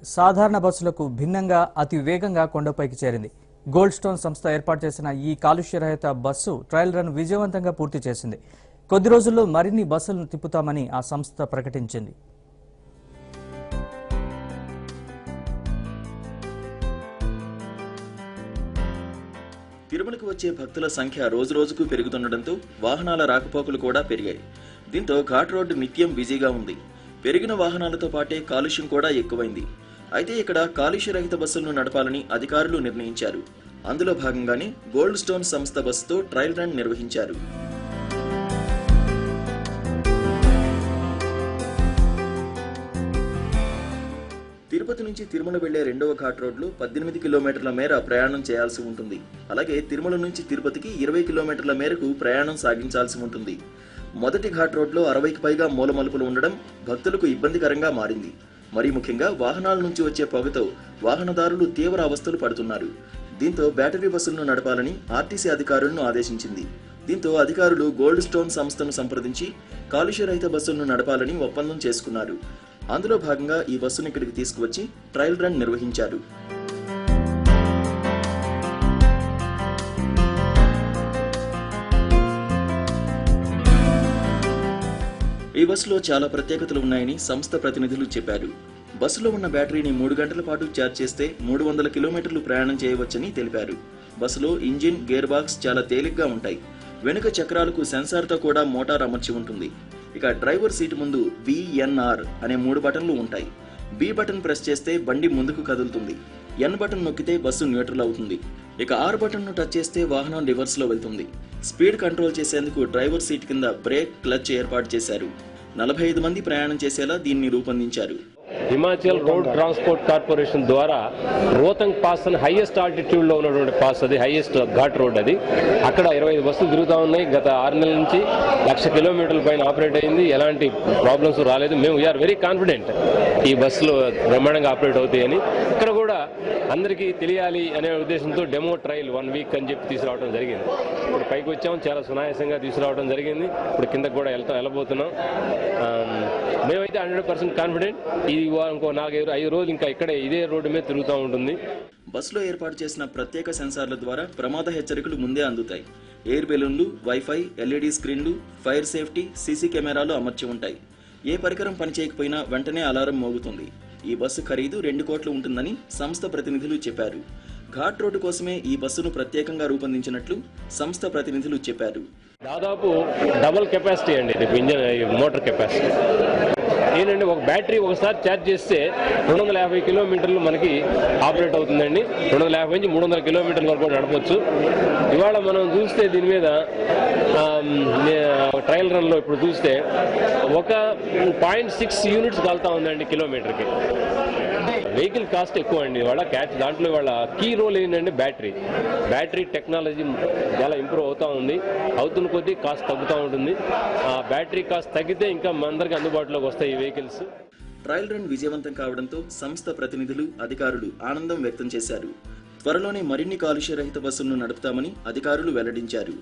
సాధారణ బస్సులకు భిన్నంగా అతి వేగంగా కొండపైకి చేరింది. గోల్డ్ స్టోన్ సంస్థ ఏర్పాటు చేసిన ఈ కాలుష్యరహిత బస్సు ట్రయల్ రన్ విజయవంతంగా పూర్తి చేసింది. కొద్ది రోజుల్లో మరిన్ని బస్సులను తిప్పుతామని ఆ సంస్థ ప్రకటించింది. తిరుమలకు వచ్చే భక్తుల సంఖ్య రోజురోజుకు పెరుగుతుండటంతో వాహనాల రాకపోకలు కూడా పెరిగాయి. దీంతో ఘాట్ రోడ్డు నిత్యం బిజీగా ఉంది. పెరిగిన వాహనాలతో పాటే కాలుష్యం కూడా ఎక్కువైంది. అయితే ఇక్కడ కాలుష్యరహిత బస్సులను నడపాలని అధికారులు నిర్ణయించారు. అందులో భాగంగానే గోల్డ్ స్టోన్ సంస్థ బస్సుతో ట్రయల్ రన్ నిర్వహించారు. తిరుపతి నుంచి తిరుమల వెళ్లే రెండవ ఘాట్ రోడ్లో 18 కిలోమీటర్ల మేర ప్రయాణం చేయాల్సి ఉంటుంది. అలాగే తిరుమల నుంచి తిరుపతికి 20 కిలోమీటర్ల మేరకు ప్రయాణం సాగించాల్సి ఉంటుంది. మొదటి ఘాట్ రోడ్లో 60కి పైగా మూలమలుపులు ఉండడం భక్తులకు ఇబ్బందికరంగా మారింది. మరీ ముఖ్యంగా వాహనాల నుంచి వచ్చే పొగతో వాహనదారులు తీవ్ర అవస్థలు పడుతున్నారు. దీంతో బ్యాటరీ బస్సులను నడపాలని ఆర్టీసీ అధికారులను ఆదేశించింది. దీంతో అధికారులు గోల్డ్ స్టోన్ సంస్థను సంప్రదించి కాలుష్యరహిత బస్సులను నడపాలని ఒప్పందం చేసుకున్నారు. అందులో భాగంగా ఈ బస్సును ఇక్కడికి తీసుకువచ్చి ట్రయల్ రన్ నిర్వహించారు. ఈ బస్సులో చాలా ప్రత్యేకతలు ఉన్నాయని సంస్థ ప్రతినిధులు చెప్పారు. బస్సులో ఉన్న బ్యాటరీని 3 గంటల పాటు ఛార్జ్ చేస్తే 300 కిలోమీటర్లు ప్రయాణం చేయవచ్చని తెలిపారు. బస్సులో ఇంజిన్, గేర్ బాక్స్ చాలా తేలిగ్గా ఉంటాయి. వెనుక చక్రాలకు సెన్సార్తో కూడా మోటార్ అమర్చి ఉంటుంది. ఇక డ్రైవర్ సీటు ముందు VNR అనే 3 బటన్లు ఉంటాయి. B బటన్ ప్రెస్ చేస్తే బండి ముందుకు కదులుతుంది. N బటన్ నొక్కితే బస్సు న్యూట్రల్ అవుతుంది. ఇక R బటన్ను టచ్ చేస్తే వాహనం రివర్స్లో వెళ్తుంది. స్పీడ్ కంట్రోల్ చేసేందుకు డ్రైవర్ సీట్ కింద బ్రేక్, క్లచ్ ఏర్పాటు చేశారు. 45 మంది ప్రయాణం చేసేలా దీన్ని రూపొందించారు. హిమాచల్ రోడ్ ట్రాన్స్పోర్ట్ కార్పొరేషన్ ద్వారా రోహతంగ్ పాస్ అని హైయెస్ట్ ఆల్టిట్యూడ్ లో ఉన్నటువంటి పాస్, అది హైయెస్ట్ ఘాట్ రోడ్. అది అక్కడ 25 బస్సులు తిరుగుతూ ఉన్నాయి. గత 6 నెలల నుంచి 1,00,000 కిలోమీటర్ల పైన ఆపరేట్ అయింది. ఎలాంటి ప్రాబ్లమ్స్ రాలేదు. మేము వీఆర్ వెరీ కాన్ఫిడెంట్ ఈ బస్సులు బ్రహ్మాండంగా ఆపరేట్ అవుతాయని. ఇక్కడ కూడా అందరికీ తెలియాలి అనే ఉద్దేశంతో డెమో ట్రయల్ 1 వీక్ అని చెప్పి తీసుకురావడం జరిగింది. ఇప్పుడు పైకి వచ్చాం, చాలా సునాయాసంగా తీసుకురావడం జరిగింది. ఇప్పుడు కిందకు కూడా వెళ్ళబోతున్నాం. మేమైతే 100% కాన్ఫిడెంట్. ఇది ఇంకో 4-5 రోజులు ఇంకా ఇక్కడే ఇదే రోడ్డు మీద తిరుగుతూ ఉంటుంది. బస్సులో ఏర్పాటు చేసిన ప్రత్యేక సెన్సార్ల ద్వారా ప్రమాద హెచ్చరికలు ముందే అందుతాయి. ఎయిర్ బెలూన్లు, వైఫై, LED స్క్రీన్లు, ఫైర్ సేఫ్టీ, CC కెమెరాలు అమర్చి ఉంటాయి. ఏ పరికరం పనిచేయకపోయినా వెంటనే అలారం మోగుతుంది. ఈ బస్సు ఖరీదు 2 కోట్లు ఉంటుందని సంస్థ ప్రతినిధులు చెప్పారు. ఘాట్ రోడ్డు కోసమే ఈ బస్సును ప్రత్యేకంగా రూపొందించినట్లు సంస్థ ప్రతినిధులు చెప్పారు. దాదాపు డబుల్ కెపాసిటీ అండి ఇది ఇంజన్ మోటార్ కెపాసిటీ. ఏంటంటే ఒక బ్యాటరీ ఒకసారి ఛార్జ్ చేస్తే 250 కిలోమీటర్లు మనకి ఆపరేట్ అవుతుందండి. 250 నుంచి 300 కిలోమీటర్ల వరకు నడపవచ్చు. ఇవాళ మనం చూస్తే దీని మీద ట్రయల్ రన్లో ఇప్పుడు చూస్తే 1.6 యూనిట్స్ కలుతా ఉందండి కిలోమీటర్కి. వెహికల్ కాస్ట్ ఎక్కువ అండి. వాళ్ళ దాంట్లో వాళ్ళ కీ రోల్ ఏంటంటే బ్యాటరీ టెక్నాలజీ చాలా ఇంప్రూవ్ అవుతూ ఉంది. అవుతున్న కొద్దీ కాస్ట్ తగ్గుతూ ఉంటుంది. ఆ బ్యాటరీ కాస్ట్ తగ్గితే ఇంకా అందరికి అందుబాటులోకి వస్తాయి ఈ వెహికల్స్. ట్రయల్ రన్ విజయవంతం కావడంతో సంస్థ ప్రతినిధులు, అధికారులు ఆనందం వ్యక్తం చేశారు. త్వరలోనే మరిన్ని కాలుష్యరహిత బస్సులను నడుపుతామని అధికారులు వెల్లడించారు.